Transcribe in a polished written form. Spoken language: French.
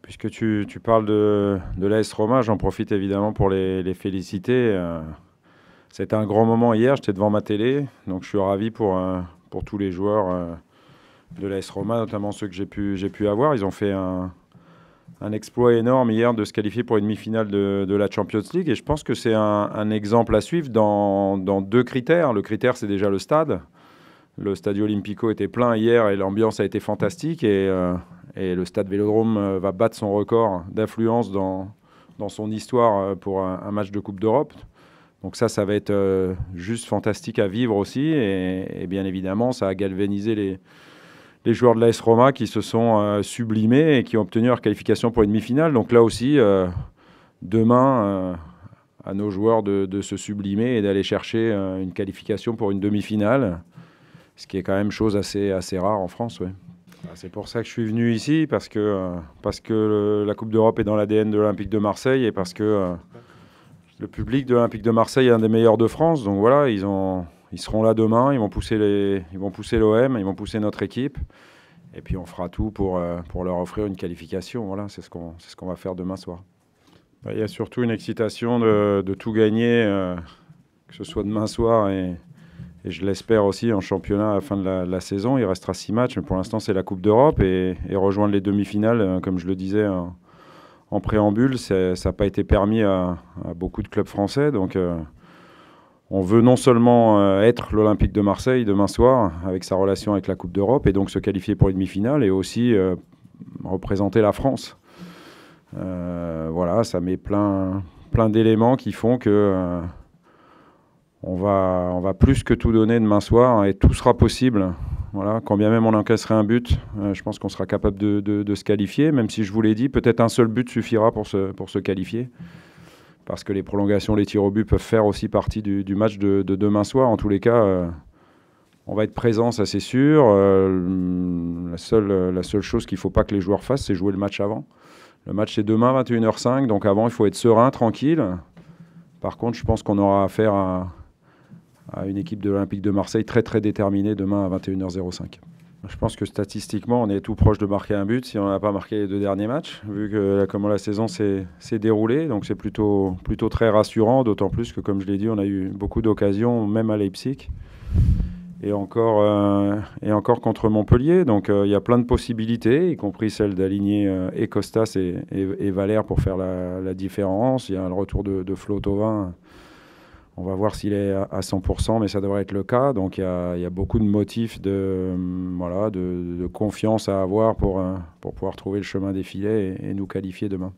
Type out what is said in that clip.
Puisque tu parles de l'AS Roma, j'en profite évidemment pour les féliciter. C'était un grand moment hier, j'étais devant ma télé, donc je suis ravi pour tous les joueurs de l'AS Roma, notamment ceux que j'ai pu avoir. Ils ont fait un exploit énorme hier de se qualifier pour une demi-finale de la Champions League, et je pense que c'est un exemple à suivre dans deux critères. Le critère, c'est déjà le stade. Le Stadio Olimpico était plein hier et l'ambiance a été fantastique. Et le stade Vélodrome va battre son record d'affluence dans son histoire pour un match de Coupe d'Europe. Donc ça va être juste fantastique à vivre aussi. Et bien évidemment, ça a galvanisé les joueurs de l'AS Roma qui se sont sublimés et qui ont obtenu leur qualification pour une demi-finale. Donc là aussi, demain, à nos joueurs de se sublimer et d'aller chercher une qualification pour une demi-finale, ce qui est quand même chose assez rare en France. Ouais. C'est pour ça que je suis venu ici, parce que la Coupe d'Europe est dans l'ADN de l'Olympique de Marseille, et parce que le public de l'Olympique de Marseille est un des meilleurs de France. Donc voilà, ils seront là demain, ils vont pousser l'OM, ils vont pousser notre équipe. Et puis on fera tout pour leur offrir une qualification. Voilà, c'est ce qu'on va faire demain soir. Il y a surtout une excitation de tout gagner, que ce soit demain soir et je l'espère aussi en championnat à la fin de la saison. Il restera 6 matchs, mais pour l'instant c'est la Coupe d'Europe, et rejoindre les demi-finales, comme je le disais en préambule, ça n'a pas été permis à beaucoup de clubs français. Donc on veut non seulement être l'Olympique de Marseille demain soir avec sa relation avec la Coupe d'Europe, et donc se qualifier pour une demi-finale, et aussi représenter la France. Voilà, ça met plein d'éléments qui font que on va plus que tout donner demain soir, et tout sera possible. Voilà, quand bien même on encaisserait un but, je pense qu'on sera capable de se qualifier, même si je vous l'ai dit, peut-être un seul but suffira pour se qualifier, parce que les prolongations, les tirs au but peuvent faire aussi partie du match de demain soir. En tous les cas, on va être présent, ça c'est sûr. La seule chose qu'il ne faut pas que les joueurs fassent, c'est jouer le match avant. Le match c'est demain 21h05, donc avant il faut être serein, tranquille. Par contre, je pense qu'on aura affaire à une équipe de l'Olympique de Marseille très très déterminée demain à 21h05. Je pense que statistiquement, on est tout proche de marquer un but si on n'a pas marqué les 2 derniers matchs, vu que comment la saison s'est déroulée. Donc c'est plutôt très rassurant, d'autant plus que, comme je l'ai dit, on a eu beaucoup d'occasions, même à Leipzig, et encore contre Montpellier. Donc il y a plein de possibilités, y compris celle d'aligner et Costas et Valère pour faire la différence. Il y a le retour de Flo Thauvin. On va voir s'il est à 100%, mais ça devrait être le cas. Donc il y a beaucoup de motifs de confiance à avoir pour pouvoir trouver le chemin des filets et nous qualifier demain.